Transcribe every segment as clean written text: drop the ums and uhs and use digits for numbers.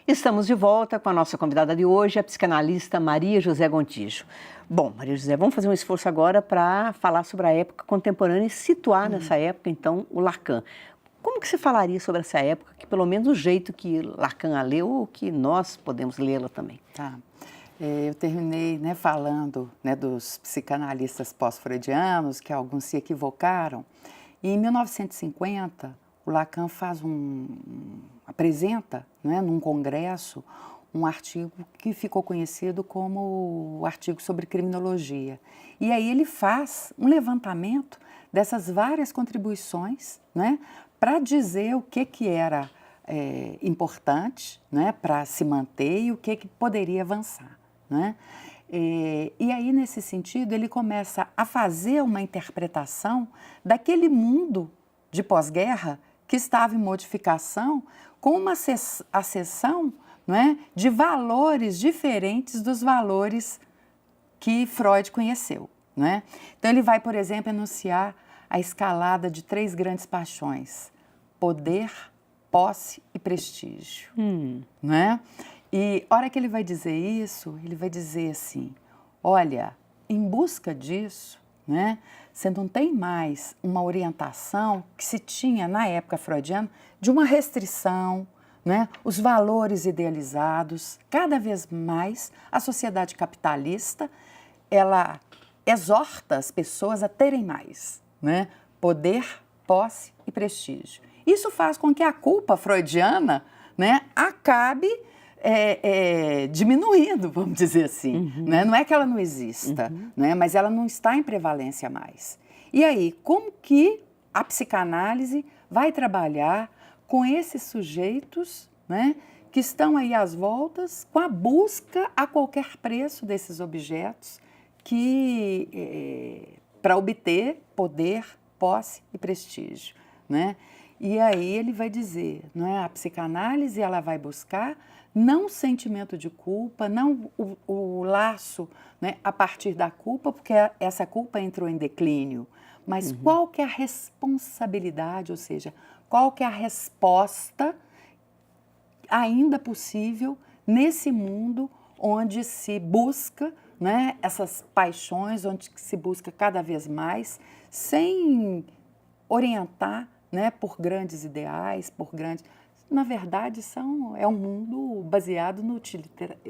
Estamos de volta com a nossa convidada de hoje, a psicanalista Maria José Gontijo. Bom, Maria José, vamos fazer um esforço agora para falar sobre a época contemporânea e situar nessa época, então, o Lacan. Como que você falaria sobre essa época, que pelo menos o jeito que Lacan a leu, ou que nós podemos lê-la também? Tá. Eu terminei falando dos psicanalistas pós-freudianos, que alguns se equivocaram. E em 1950, o Lacan apresenta, num congresso, um artigo que ficou conhecido como o artigo sobre criminologia. E aí ele faz um levantamento dessas várias contribuições, para dizer o que era importante, para se manter e o que poderia avançar. E aí, nesse sentido, ele começa a fazer uma interpretação daquele mundo de pós-guerra que estava em modificação, com uma acessão de valores diferentes dos valores que Freud conheceu. Então, ele vai, por exemplo, enunciar a escalada de 3 grandes paixões: poder, posse e prestígio. E a hora que ele vai dizer isso, ele vai dizer assim: olha, em busca disso, você não tem mais uma orientação que se tinha na época freudiana de uma restrição, os valores idealizados. Cada vez mais a sociedade capitalista, ela exorta as pessoas a terem mais, poder, posse e prestígio. Isso faz com que a culpa freudiana acabe diminuindo, vamos dizer assim. Não é que ela não exista, mas ela não está em prevalência mais. E aí, como que a psicanálise vai trabalhar com esses sujeitos que estão aí às voltas, com a busca a qualquer preço desses objetos para obter poder, posse e prestígio. E aí ele vai dizer, a psicanálise ela vai buscar não o sentimento de culpa, não o laço a partir da culpa, porque essa culpa entrou em declínio, mas qual que é a responsabilidade, ou seja, qual que é a resposta ainda possível nesse mundo onde se busca essas paixões, onde se busca cada vez mais, sem orientar por grandes ideais, por grandes... Na verdade, é um mundo baseado no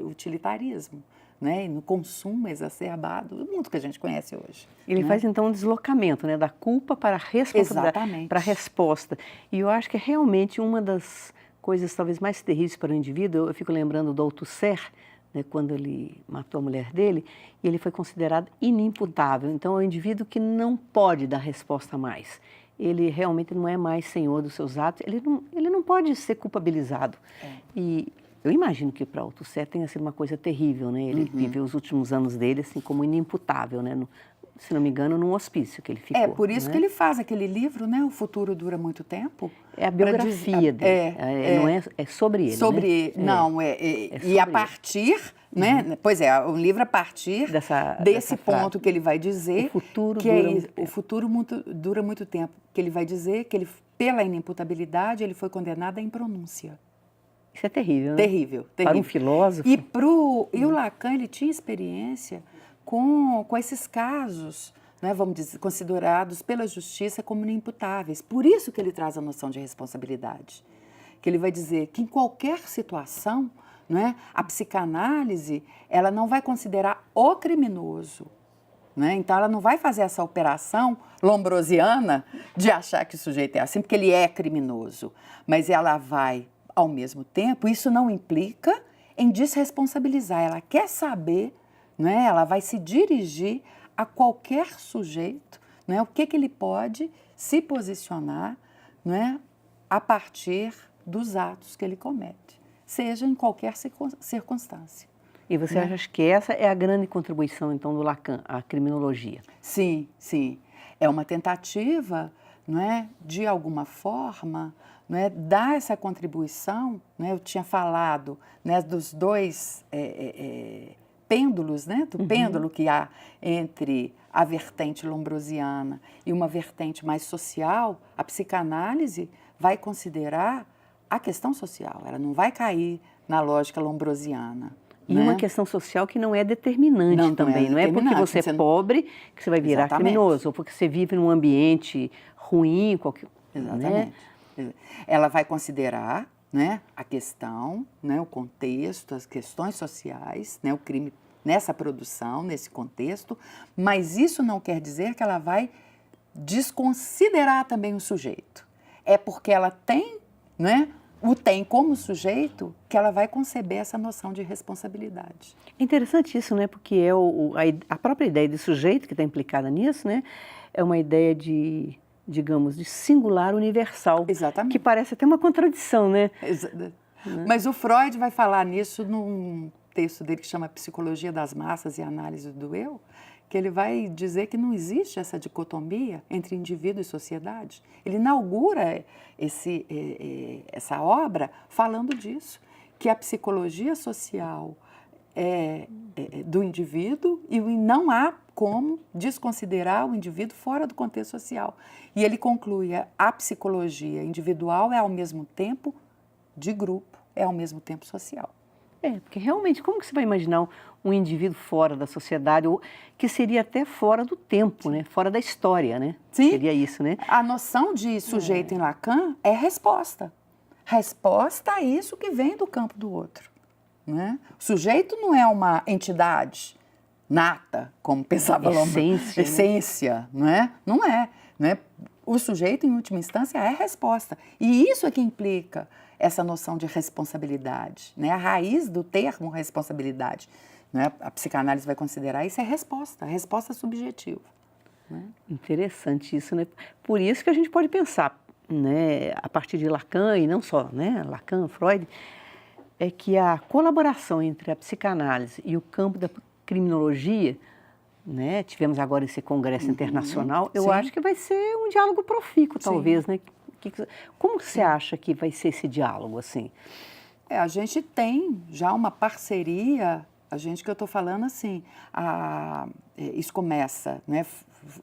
utilitarismo, e no consumo exacerbado do mundo que a gente conhece hoje. Ele faz, então, um deslocamento da culpa para a responsabilidade, Exatamente. para a resposta. E eu acho que é realmente uma das coisas talvez mais terríveis para o indivíduo. Eu fico lembrando do Althusser, quando ele matou a mulher dele, e ele foi considerado inimputável. Então, é um indivíduo que não pode dar resposta mais. Ele realmente não é mais senhor dos seus atos, ele não pode ser culpabilizado. E eu imagino que para o Althusser tenha sido uma coisa terrível, Ele viveu os últimos anos dele assim como inimputável, se não me engano, num hospício que ele ficou. É por isso que ele faz aquele livro, O Futuro Dura Muito Tempo. É a biografia dele, não é sobre ele, Sobre, e a partir, Pois é, um livro a partir desse ponto que ele vai dizer... O futuro que dura muito tempo. O futuro dura muito tempo. Que ele vai dizer que pela inimputabilidade, ele foi condenado à impronúncia. Isso é terrível, Terrível. Para um filósofo. E o Lacan, ele tinha experiência com esses casos, vamos dizer, considerados pela justiça como inimputáveis. Por isso que ele traz a noção de responsabilidade. Que ele vai dizer que em qualquer situação, a psicanálise, ela não vai considerar o criminoso. Então, ela não vai fazer essa operação lombrosiana de achar que o sujeito é assim, porque ele é criminoso. Mas ela vai, ao mesmo tempo, isso não implica em desresponsabilizar. Ela quer saber, ela vai se dirigir a qualquer sujeito, o que ele pode se posicionar a partir dos atos que ele comete, seja em qualquer circunstância. E você acha que essa é a grande contribuição, então, do Lacan, a criminologia? Sim, sim. É uma tentativa, de alguma forma, dar essa contribuição. Eu tinha falado dos dois pêndulos, do pêndulo que há entre a vertente lombrosiana e uma vertente mais social. A psicanálise vai considerar a questão social, ela não vai cair na lógica lombrosiana. E né? uma questão social que não é determinante também. Não é porque você é pobre que você vai virar criminoso, ou porque você vive num ambiente ruim, qualquer... Exatamente. Né? Ela vai considerar, né, a questão, né, o contexto, as questões sociais, né, o crime nessa produção, nesse contexto, mas isso não quer dizer que ela vai desconsiderar também o sujeito. É porque ela tem, né, o tem como sujeito que ela vai conceber essa noção de responsabilidade. É interessante isso, né? Porque é a própria ideia de sujeito que está implicada nisso, né? É uma ideia de, digamos, de singular universal. Exatamente. Que parece até uma contradição, né? Mas o Freud vai falar nisso num texto dele que chama Psicologia das Massas e Análise do Eu, que ele vai dizer que não existe essa dicotomia entre indivíduo e sociedade. Ele inaugura essa obra falando disso, que a psicologia social é do indivíduo e não há como desconsiderar o indivíduo fora do contexto social. E ele conclui, a psicologia individual é ao mesmo tempo de grupo, é ao mesmo tempo social. Porque realmente, como que você vai imaginar um indivíduo fora da sociedade, ou que seria até fora do tempo, né? Fora da história, né? Sim. Seria isso, né? A noção de sujeito em Lacan é resposta. Resposta a isso que vem do campo do outro. Né? O sujeito não é uma entidade nata, como pensava Essência, essência, né? Não é. Né? O sujeito, em última instância, é resposta. E isso é que implica essa noção de responsabilidade, né? A raiz do termo responsabilidade, né? A psicanálise vai considerar isso resposta subjetiva. Né? Interessante isso, né? Por isso que a gente pode pensar, né, a partir de Lacan, e não só, né, Lacan, Freud, é que a colaboração entre a psicanálise e o campo da criminologia, né, tivemos agora esse congresso internacional, eu acho que vai ser um diálogo profícuo, talvez, né? Como você acha que vai ser esse diálogo, assim? A gente tem já uma parceria, que eu estou falando assim, isso começa, né?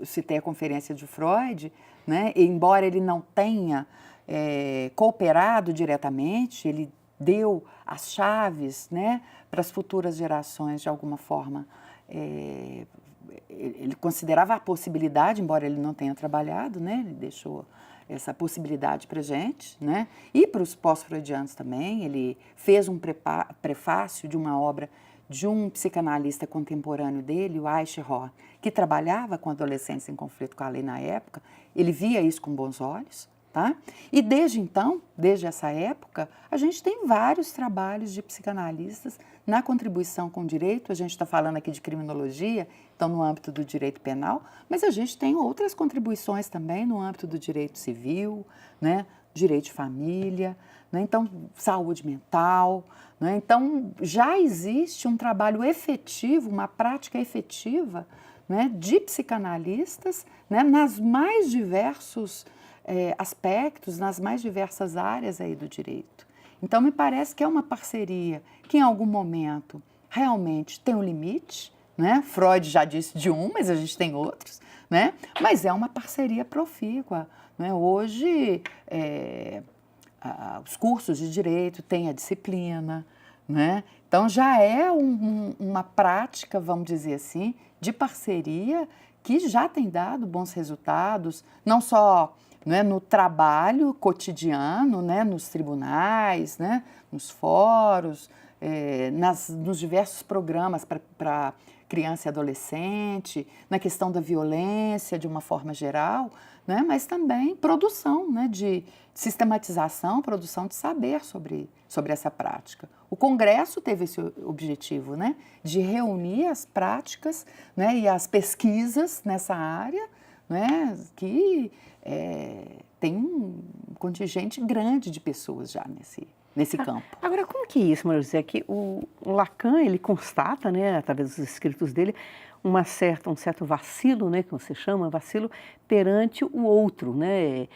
Citei a conferência de Freud, né? E, embora ele não tenha cooperado diretamente, ele deu as chaves, né, para as futuras gerações, de alguma forma. Ele considerava a possibilidade, embora ele não tenha trabalhado, né? Ele deixou essa possibilidade para a gente, né? E para os pós-freudianos também. Ele fez um prefácio de uma obra de um psicanalista contemporâneo dele, o Eichhorn, que trabalhava com adolescentes em conflito com a lei na época. Ele via isso com bons olhos, tá? E desde então, desde essa época, a gente tem vários trabalhos de psicanalistas na contribuição com o direito. A gente está falando aqui de criminologia, então no âmbito do direito penal, mas a gente tem outras contribuições também no âmbito do direito civil, né? Direito de família, né? Então saúde mental, né? Então já existe um trabalho efetivo, uma prática efetiva, né, de psicanalistas, né, nas mais diversos aspectos, nas mais diversas áreas aí do direito. Então me parece que é uma parceria que em algum momento realmente tem um limite, né? Freud já disse de um, mas a gente tem outros, né? Mas é uma parceria profícua, né? Hoje os cursos de direito têm a disciplina, né? Então já é uma prática, vamos dizer assim, de parceria que já tem dado bons resultados, não só, né, no trabalho cotidiano, né, nos tribunais, né, nos fóruns, nos diversos programas para criança e adolescente, na questão da violência de uma forma geral, né, mas também produção, né, de sistematização, produção de saber sobre essa prática. O Congresso teve esse objetivo, né, de reunir as práticas, né, e as pesquisas nessa área, né, que tem um contingente grande de pessoas já nesse campo. Agora, como que é isso, Maria José? Que o Lacan, ele constata, né, através dos escritos dele, um certo vacilo, né, que você chama, vacilo perante o outro, né?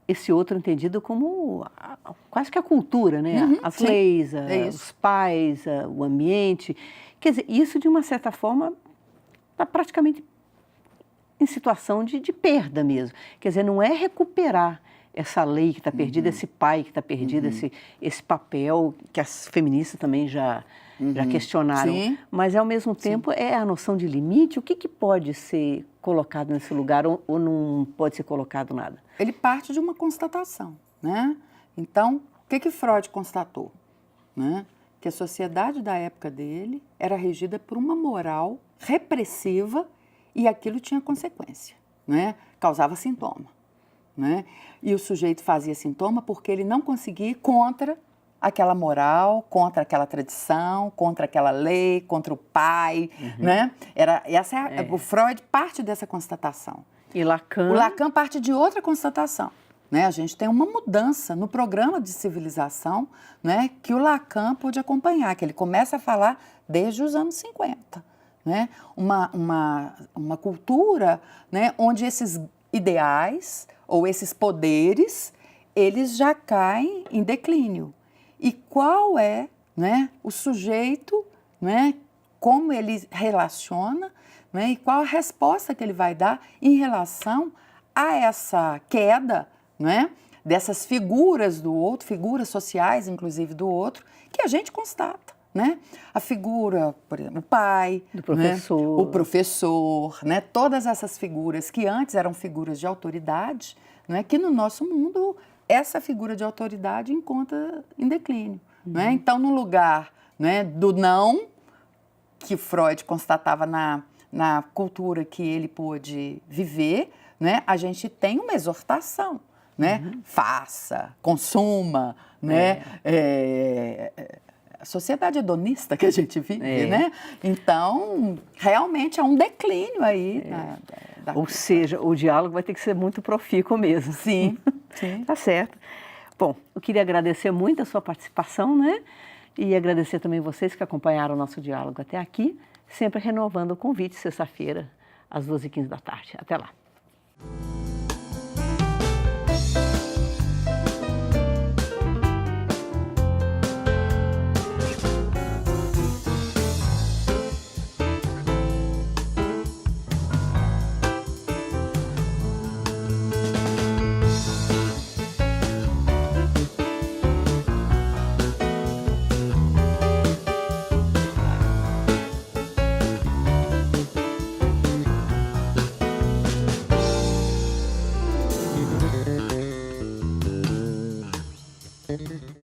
Esse outro entendido como quase que a cultura, né? As sim, leis, os pais, o ambiente. Quer dizer, isso de uma certa forma está praticamente em situação de perda mesmo. Quer dizer, não é recuperar, essa lei que está perdida, esse pai que está perdido, esse papel que as feministas também já questionaram. Sim. Mas, ao mesmo tempo, é a noção de limite. O que pode ser colocado nesse lugar ou não pode ser colocado nada? Ele parte de uma constatação, né? Então, o que Freud constatou? Né? Que a sociedade da época dele era regida por uma moral repressiva e aquilo tinha consequência, né? Causava sintoma, né? E o sujeito fazia sintoma porque ele não conseguia ir contra aquela moral, contra aquela tradição, contra aquela lei, contra o pai, né? O Freud parte dessa constatação. E Lacan? O Lacan parte de outra constatação. Né? A gente tem uma mudança no programa de civilização, né, que o Lacan pôde acompanhar, que ele começa a falar desde os anos 50. Né? Uma cultura, né, onde esses ideais ou esses poderes, eles já caem em declínio. E qual é, né, o sujeito, né, como ele relaciona, né, e qual a resposta que ele vai dar em relação a essa queda, né, dessas figuras do outro, figuras sociais, inclusive, do outro, que a gente constata, né? A figura, por exemplo, o pai, do professor, né? O professor, né? Todas essas figuras que antes eram figuras de autoridade, né? Que no nosso mundo, essa figura de autoridade encontra em declínio, né? Então, no lugar, né, do não, que Freud constatava na cultura que ele pôde viver, né? A gente tem uma exortação, né? Faça, consuma, né? A sociedade hedonista que a gente vive, né? Então, realmente há um declínio aí. Ou seja, o diálogo vai ter que ser muito profícuo mesmo. Sim, sim. Tá certo. Bom, eu queria agradecer muito a sua participação, né? E agradecer também vocês que acompanharam o nosso diálogo até aqui, sempre renovando o convite, sexta-feira, às 2h15 da tarde. Até lá.